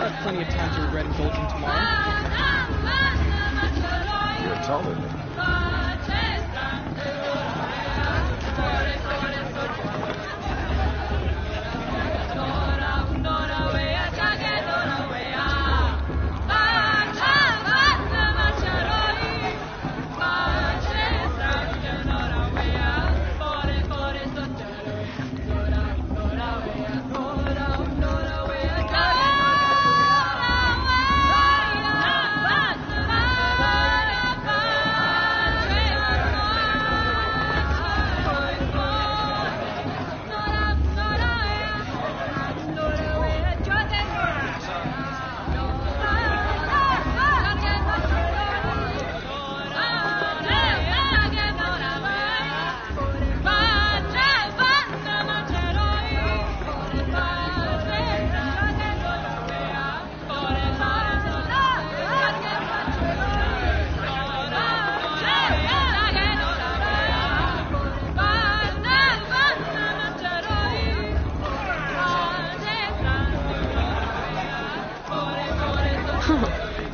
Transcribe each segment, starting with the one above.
have plenty of time to regret indulging tomorrow. You're telling me.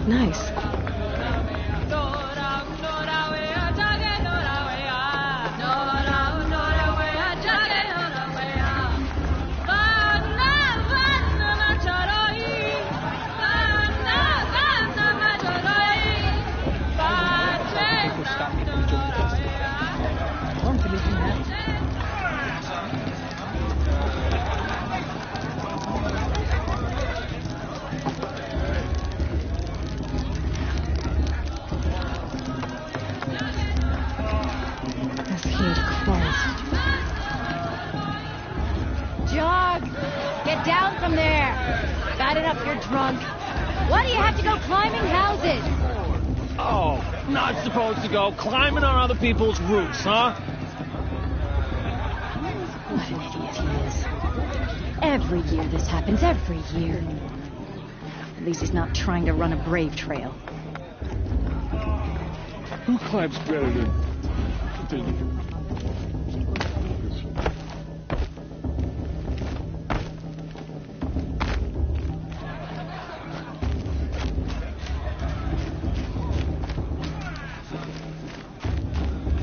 Nice. Down from there. Got it up, you're drunk. Why do you have to go climbing houses? Oh, not supposed to go climbing on other people's roofs, huh? What an idiot he is. Every year this happens, every year. At least he's not trying to run a brave trail. Who climbs better than...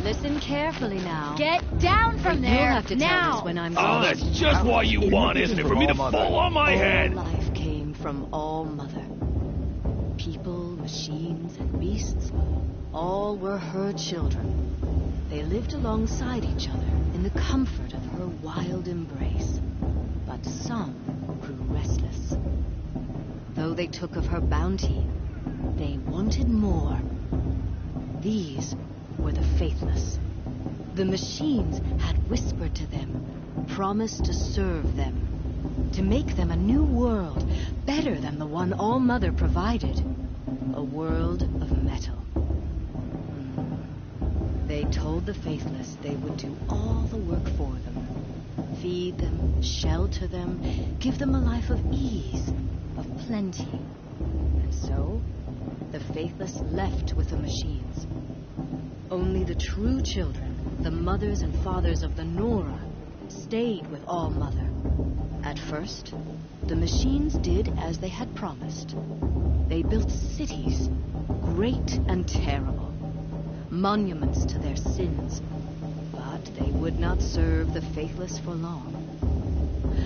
Listen carefully now. Get down from there. You'll have to tell us when I'm gone. Oh, that's just what you want, isn't it? For me to fall on my head. All life came from All Mother. People, machines, and beasts, all were her children. They lived alongside each other in the comfort of her wild embrace. But some grew restless. Though they took of her bounty, they wanted more. These were the faithless. The machines had whispered to them, promised to serve them, to make them a new world, better than the one All Mother provided, a world of metal. They told the faithless they would do all the work for them, feed them, shelter them, give them a life of ease, of plenty. And so, the faithless left with the machines. Only the true children, the mothers and fathers of the Nora, stayed with All Mother. At first, the machines did as they had promised. They built cities, great and terrible, monuments to their sins. But they would not serve the faithless for long.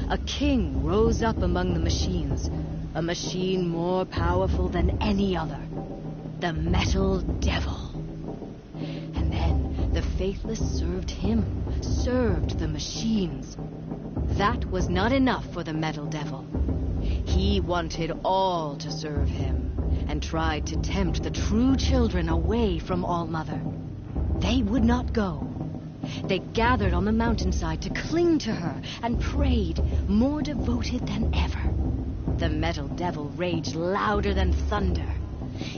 A king rose up among the machines, a machine more powerful than any other, the Metal Devil. The faithless served him, served the machines. That was not enough for the Metal Devil. He wanted all to serve him, and tried to tempt the true children away from All Mother. They would not go. They gathered on the mountainside to cling to her and prayed, more devoted than ever. The Metal Devil raged louder than thunder.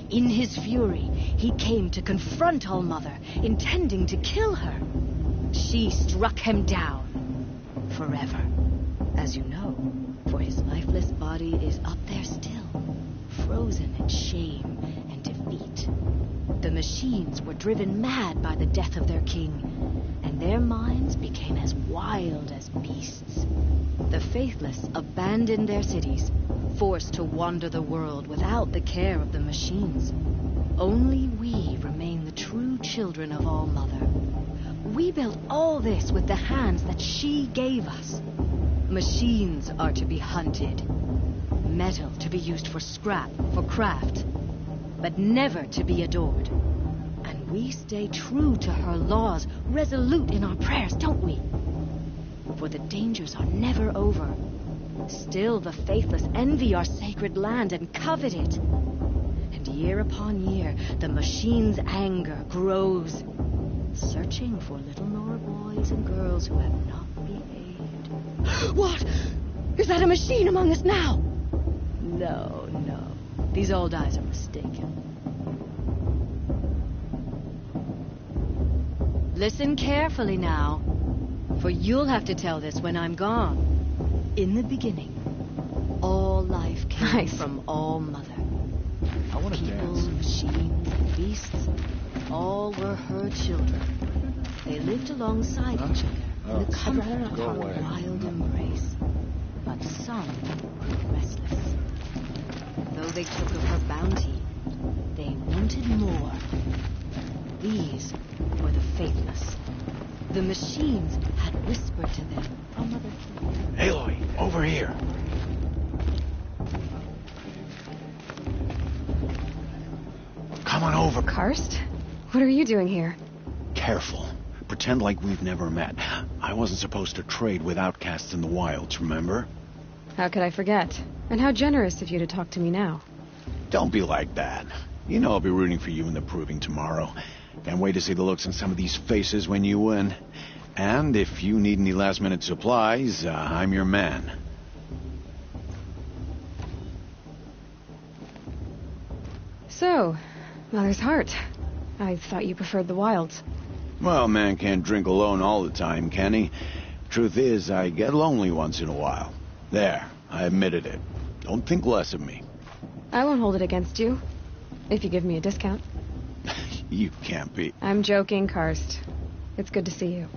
In his fury, he came to confront All Mother, intending to kill her. She struck him down. Forever. As you know, for his lifeless body is up there still, frozen in shame and defeat. The machines were driven mad by the death of their king, and their minds became as wild as beasts. The faithless abandoned their cities, forced to wander the world without the care of the machines. Only we remain the true children of All-Mother. We built all this with the hands that she gave us. Machines are to be hunted. Metal to be used for scrap, for craft. But never to be adored. And we stay true to her laws, resolute in our prayers, don't we? For the dangers are never over. Still the faithless envy our sacred land and covet it. And year upon year, the machine's anger grows, searching for little Nora boys and girls who have not behaved. What? Is that a machine among us now? No. These old eyes are mistaken. Listen carefully now, for you'll have to tell this when I'm gone. In the beginning, all life came from All-Mother. I want to People, dance. machines, and beasts, all were her children. They lived alongside each other in the comfort of her wild embrace. But some grew restless. Though they took of her bounty, they wanted more. These were the faithless. The machines had whispered to them from other people. Aloy, over here. Come on over. Karst? What are you doing here? Careful. Pretend like we've never met. I wasn't supposed to trade with outcasts in the wilds, remember? How could I forget? And how generous of you to talk to me now. Don't be like that. You know I'll be rooting for you in the proving tomorrow. Can't wait to see the looks on some of these faces when you win. And if you need any last-minute supplies, I'm your man. So, Mother's Heart. I thought you preferred the wilds. Well, man can't drink alone all the time, can he? Truth is, I get lonely once in a while. There, I admitted it. Don't think less of me. I won't hold it against you. If you give me a discount. You can't be. I'm joking, Karst. It's good to see you.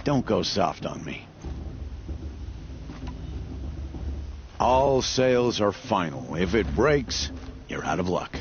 Don't go soft on me. All sales are final. If it breaks, you're out of luck.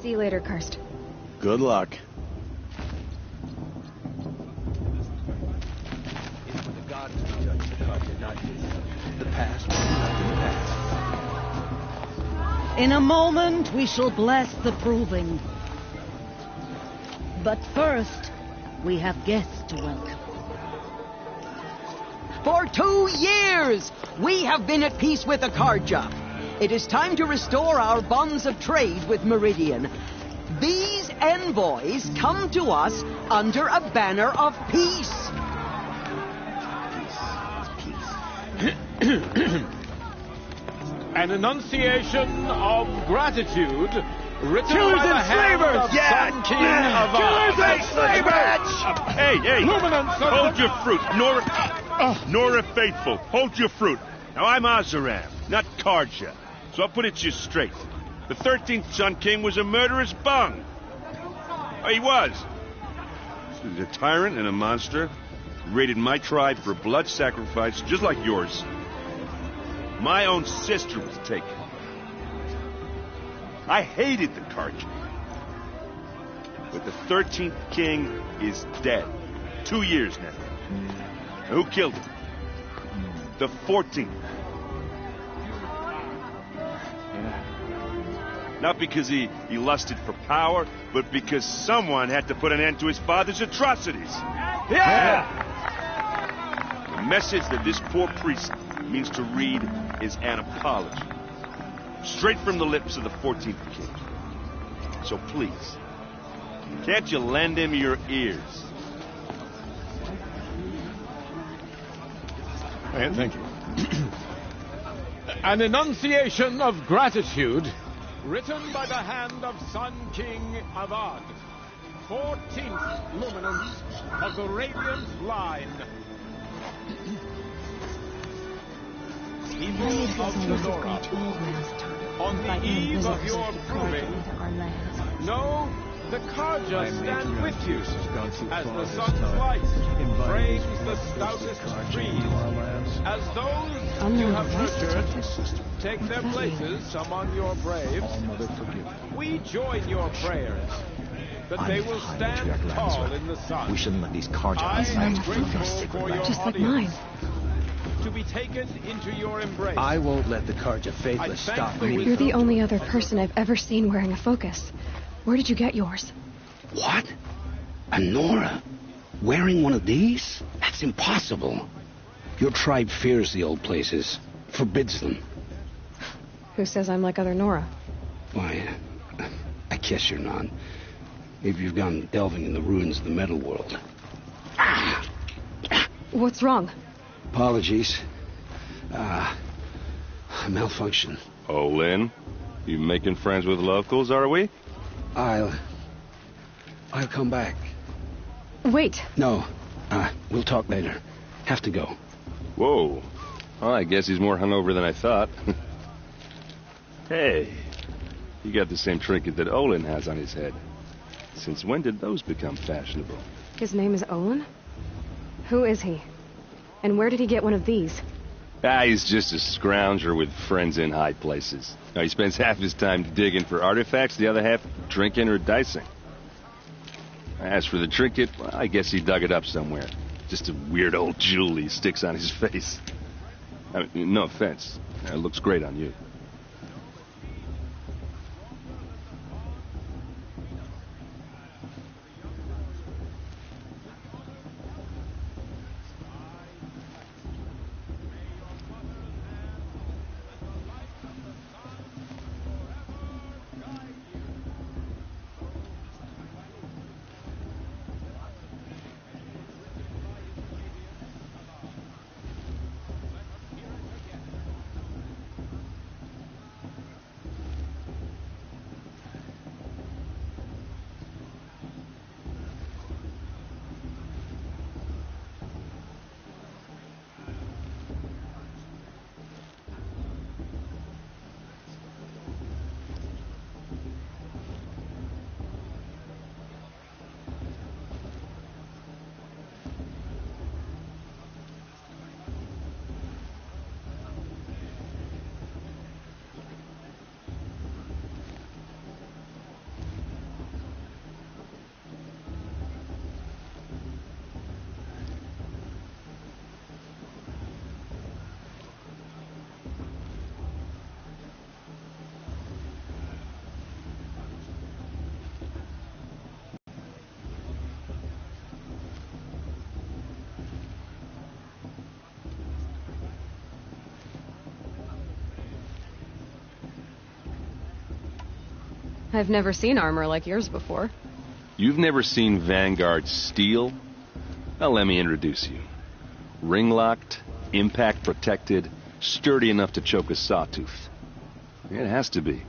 See you later, Karst. Good luck. It's for the gods to judge the future, not his. The past will not be the past. In a moment, we shall bless the proving. But first, we have guests to welcome. For 2 years, we have been at peace with Akarja. It is time to restore our bonds of trade with Meridian. These envoys come to us under a banner of peace. An enunciation of gratitude written Killers by the and hand slavers! of Sun King of Killers and slavers! Hey! Luminance of Hold the- your fruit, Nora Faithful. Hold your fruit. Now I'm Azaram, not Karja. So I'll put it to you straight. The 13th Sun King was a murderous bung. Oh, he was. He was a tyrant and a monster. He raided my tribe for blood sacrifice, just like yours. My own sister was taken. I hated the Karja. But the 13th king is dead. 2 years now. Who killed him? The 14th. Not because he lusted for power, but because someone had to put an end to his father's atrocities. Yeah! The message that this poor priest means to read is an apology. Straight from the lips of the 14th king. So please, can't you lend him your ears? Thank you. An enunciation of gratitude written by the hand of Sun King Avad, 14th luminance of the Radiant Line. People of Sonora, on the eve of your proving, know the Karja stand with you as the sun's light frames the stoutest trees, as those you have nurtured take their places among your braves. We join your prayers that they will stand tall in the sun. We shouldn't let these Karja I am grateful for your Just like audience. mine. To be taken into your embrace. I won't let the Karja faithless stop me. You're the only other person I've ever seen wearing a focus. Where did you get yours? What? A Nora? Wearing one of these? That's impossible. Your tribe fears the old places, forbids them. Who says I'm like other Nora? Why, I guess you're not. If you've gone delving in the ruins of the metal world. What's wrong? Apologies. A malfunction. Oh, Lynn, you making friends with locals, are we? I'll come back. Wait. No, we'll talk later. Have to go. Whoa. Well, I guess he's more hungover than I thought. Hey, you got the same trinket that Olin has on his head. Since when did those become fashionable? His name is Olin? Who is he? And where did he get one of these? He's just a scrounger with friends in high places. Now, he spends half his time digging for artifacts, the other half drinking or dicing. As for the trinket, well, I guess he dug it up somewhere. Just a weird old jewel he sticks on his face. I mean, no offense. It looks great on you. I've never seen armor like yours before. You've never seen Vanguard steel? Well, let me introduce you. Ring-locked, impact-protected, sturdy enough to choke a sawtooth. It has to be.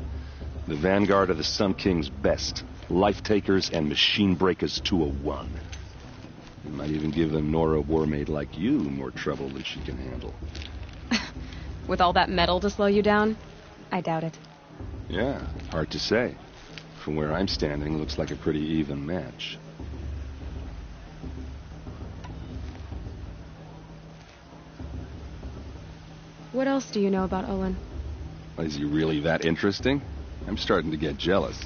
The Vanguard are the Sun King's best. Life-takers and machine-breakers to a one. You might even give a Nora warmaid like you more trouble than she can handle. With all that metal to slow you down? I doubt it. Yeah, hard to say. From where I'm standing, looks like a pretty even match. What else do you know about Olin? Is he really that interesting? I'm starting to get jealous.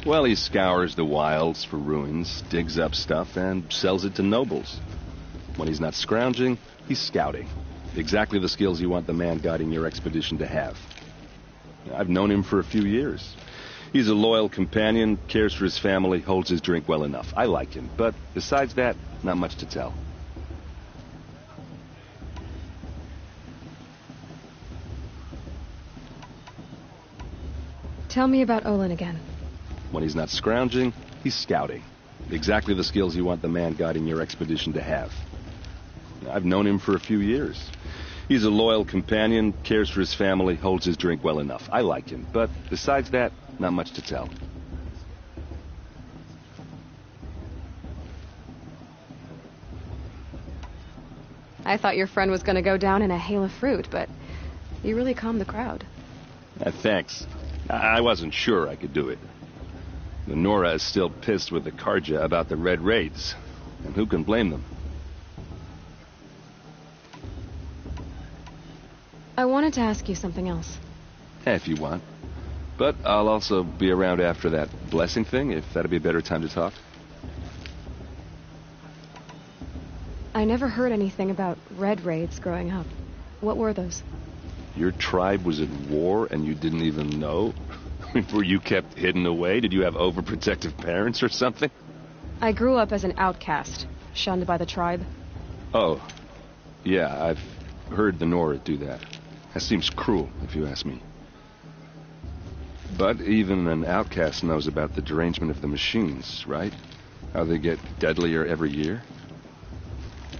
Well, he scours the wilds for ruins, digs up stuff, and sells it to nobles. When he's not scrounging, he's scouting. Exactly the skills you want the man guiding your expedition to have. I've known him for a few years. He's a loyal companion, cares for his family, holds his drink well enough. I like him, but besides that, not much to tell. Tell me about Olin again. When he's not scrounging, he's scouting. Exactly the skills you want the man guiding your expedition to have. I've known him for a few years. He's a loyal companion, cares for his family, holds his drink well enough. I like him, but besides that, not much to tell. I thought your friend was going to go down in a hail of fruit, but you really calmed the crowd. Thanks. I wasn't sure I could do it. The Nora is still pissed with the Karja about the Red Raids, and who can blame them? I wanted to ask you something else. If you want. But I'll also be around after that blessing thing, if that'd be a better time to talk. I never heard anything about Red Raids growing up. What were those? Your tribe was at war and you didn't even know? Were you kept hidden away? Did you have overprotective parents or something? I grew up as an outcast, shunned by the tribe. Oh, yeah, I've heard the Nora do that. That seems cruel, if you ask me. But even an outcast knows about the derangement of the machines, right? How they get deadlier every year?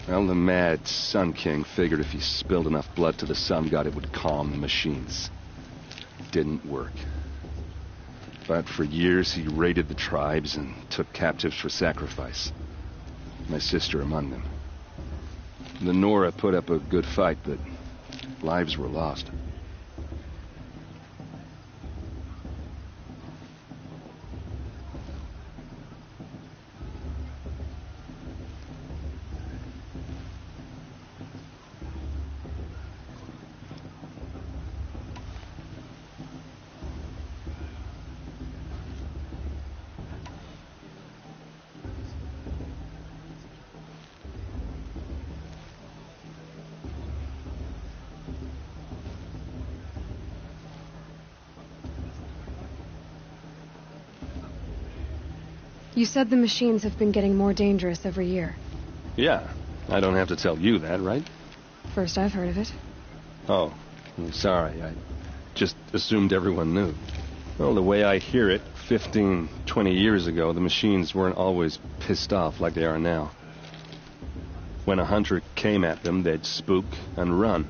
Well, the mad Sun King figured if he spilled enough blood to the Sun God, it would calm the machines. Didn't work. But for years, he raided the tribes and took captives for sacrifice. My sister among them. The Nora put up a good fight, but lives were lost. You said the machines have been getting more dangerous every year. Yeah, I don't have to tell you that, right? First I've heard of it. Oh, I'm sorry. I just assumed everyone knew. Well, the way I hear it, 15, 20 years ago, the machines weren't always pissed off like they are now. When a hunter came at them, they'd spook and run.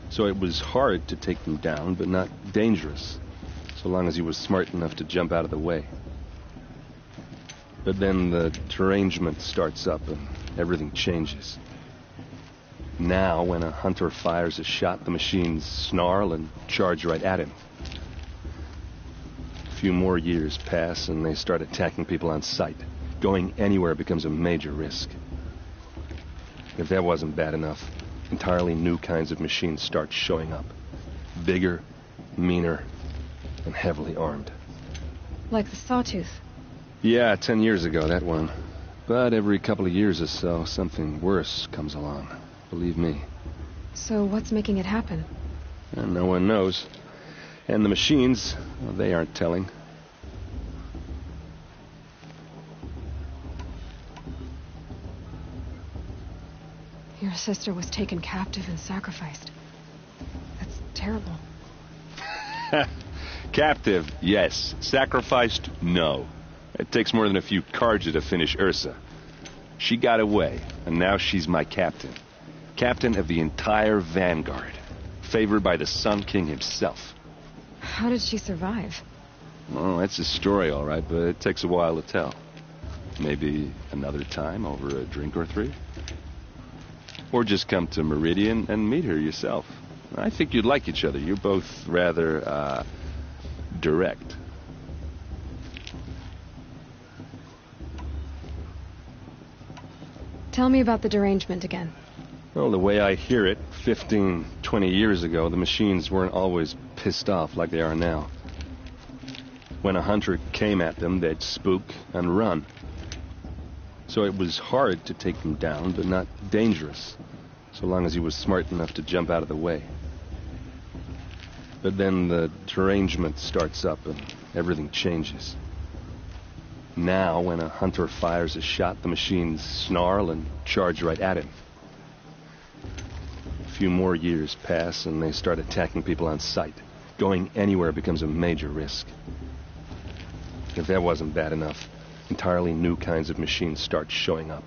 So it was hard to take them down, but not dangerous, so long as he was smart enough to jump out of the way. But then the derangement starts up and everything changes. Now, when a hunter fires a shot, the machines snarl and charge right at him. A few more years pass and they start attacking people on sight. Going anywhere becomes a major risk. If that wasn't bad enough, entirely new kinds of machines start showing up. Bigger, meaner, and heavily armed. Like the Sawtooth. Yeah, 10 years ago, that one. But every couple of years or so, something worse comes along. Believe me. So what's making it happen? And no one knows. And the machines, well, they aren't telling. Your sister was taken captive and sacrificed. That's terrible. Captive, yes. Sacrificed, no. It takes more than a few Karja to finish Ursa. She got away, and now she's my captain. Captain of the entire Vanguard. Favored by the Sun King himself. How did she survive? Well, that's a story, all right, but it takes a while to tell. Maybe another time over a drink or three? Or just come to Meridian and meet her yourself. I think you'd like each other. You're both rather, direct. Tell me about the derangement again. Well, the way I hear it, 15, 20 years ago, the machines weren't always pissed off like they are now. When a hunter came at them, they'd spook and run. So it was hard to take them down, but not dangerous, so long as he was smart enough to jump out of the way. But then the derangement starts up and everything changes. Now, when a hunter fires a shot, the machines snarl and charge right at him. A few more years pass and they start attacking people on sight. Going anywhere becomes a major risk. If that wasn't bad enough, entirely new kinds of machines start showing up.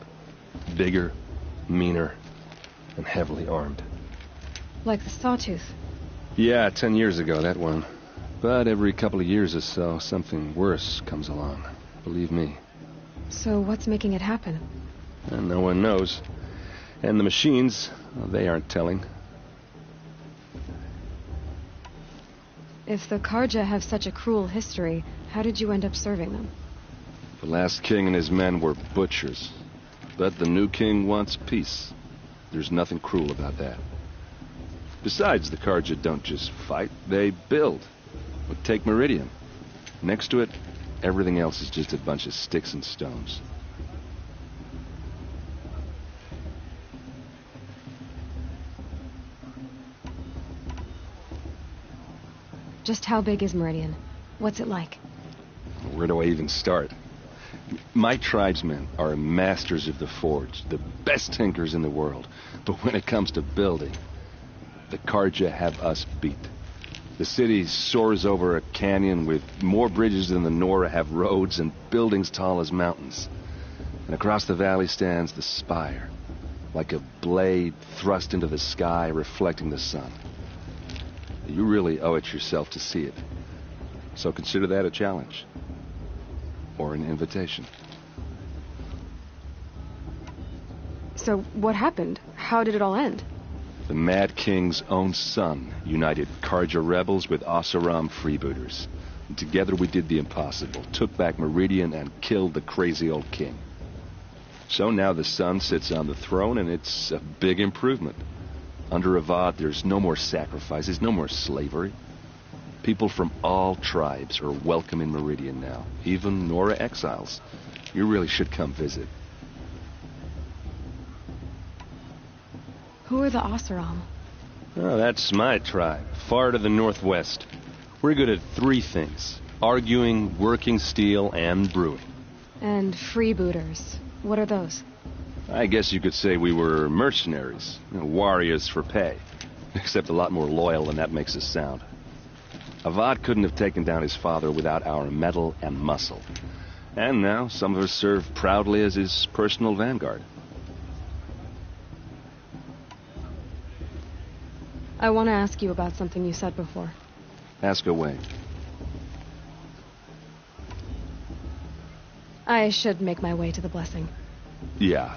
Bigger, meaner, and heavily armed. Like the Sawtooth. Yeah, 10 years ago, that one. But every couple of years or so, something worse comes along. Believe me. So what's making it happen? And no one knows. And the machines, well, they aren't telling. If the Karja have such a cruel history, how did you end up serving them? The last king and his men were butchers. But the new king wants peace. There's nothing cruel about that. Besides, the Karja don't just fight, they build. But take Meridian. Next to it, everything else is just a bunch of sticks and stones. Just how big is Meridian? What's it like? Where do I even start? My tribesmen are masters of the forge, the best tinkers in the world. But when it comes to building, the Karja have us beat. The city soars over a canyon with more bridges than the Nora have roads and buildings tall as mountains. And across the valley stands the spire, like a blade thrust into the sky reflecting the sun. You really owe it yourself to see it. So consider that a challenge. Or an invitation. So what happened? How did it all end? The Mad King's own son united Karja rebels with Oseram freebooters. And together we did the impossible, took back Meridian and killed the crazy old king. So now the son sits on the throne and it's a big improvement. Under Avad, there's no more sacrifices, no more slavery. People from all tribes are welcome in Meridian now, even Nora exiles. You really should come visit. Who are the Oseram? Oh, that's my tribe, far to the northwest. We're good at three things: arguing, working steel, and brewing. And freebooters. What are those? I guess you could say we were mercenaries, warriors for pay. Except a lot more loyal than that makes us sound. Avad couldn't have taken down his father without our metal and muscle. And now some of us serve proudly as his personal vanguard. I want to ask you about something you said before. Ask away. I should make my way to the blessing. Yeah.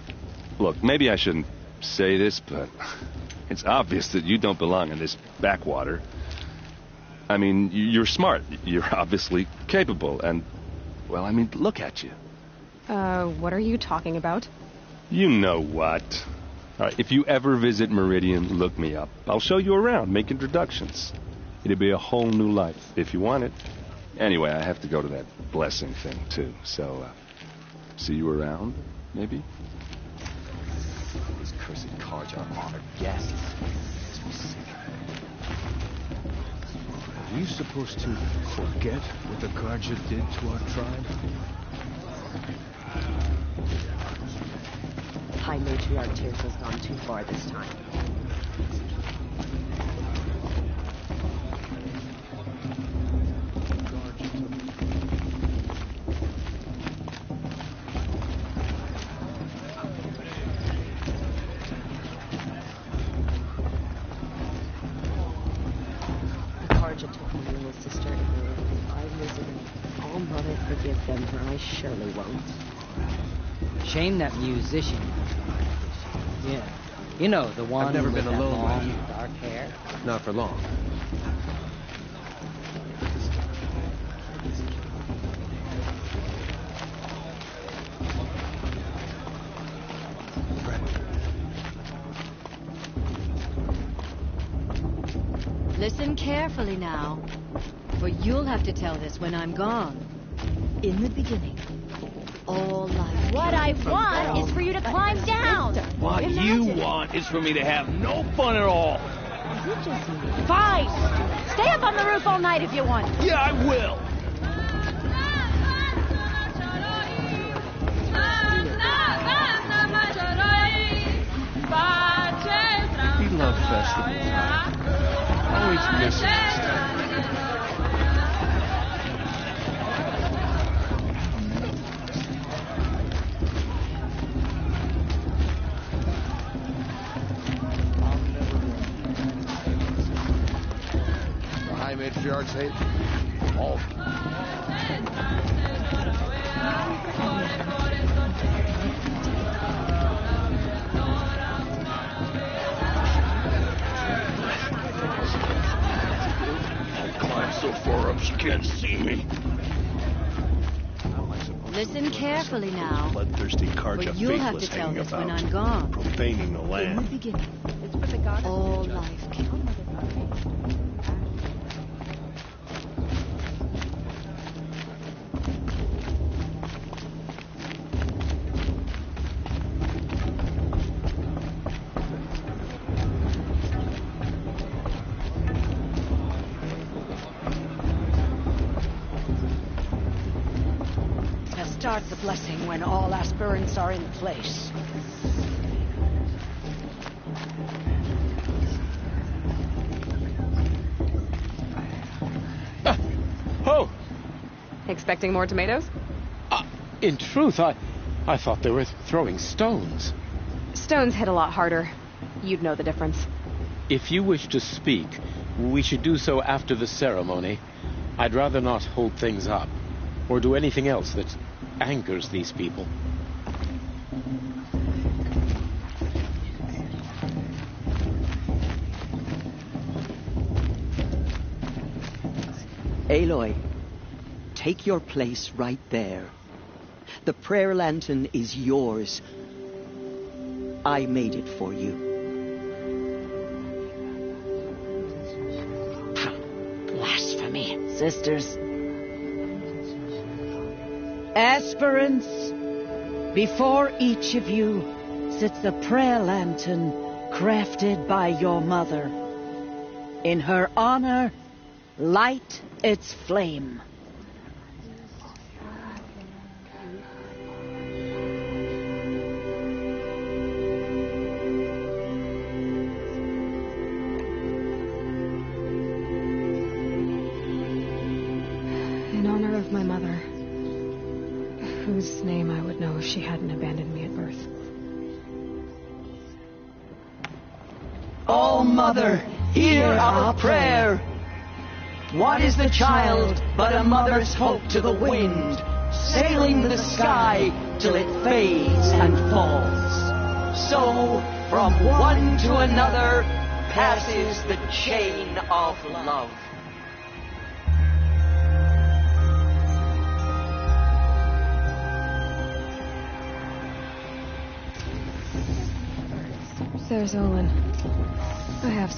Look, maybe I shouldn't say this, but it's obvious that you don't belong in this backwater. I mean, you're smart. You're obviously capable, and, well, I mean, look at you. What are you talking about? You know what. All right, if you ever visit Meridian, look me up. I'll show you around, make introductions. It'll be a whole new life, if you want it. Anyway, I have to go to that blessing thing, too, so, see you around, maybe? These cursed Karja are honored guests. Are we supposed to forget what the Karja did to our tribe? High Matriarch Tears has gone too far this time. forgive them, I surely won't. Shame that musician. Yeah. You know, the one I've never with been that alone long, like you. dark hair. Not for long. Listen carefully now, for you'll have to tell this when I'm gone. In the beginning, all life. What I want is for you to climb down. What you want is for me to have no fun at all. Is it just me? Fine. Stay up on the roof all night if you want. Yeah, I will. We love festivals. Always miss it. High matriarchs hate all. I'll climb so far up she can't see me. Listen carefully now, Bloodthirsty for Karja you'll have to faithless tell hanging this when about, I'm gone. profaning the In the land. beginning, It's for the goddess. all life came. Start the blessing when all aspirants are in place. Oh! Expecting more tomatoes? In truth, I thought they were throwing stones. Stones hit a lot harder. You'd know the difference. If you wish to speak, we should do so after the ceremony. I'd rather not hold things up, or do anything else that angers these people. Aloy, take your place right there. The prayer lantern is yours. I made it for you. Blasphemy, sisters. Aspirants, before each of you sits a prayer lantern crafted by your mother. In her honor, light its flame. In honor of my mother, whose name I would know if she hadn't abandoned me at birth. Oh, Mother, hear our prayer. What is the child but a mother's hope to the wind, sailing the sky till it fades and falls? So, from one to another passes the chain of love. There's Olin. I have some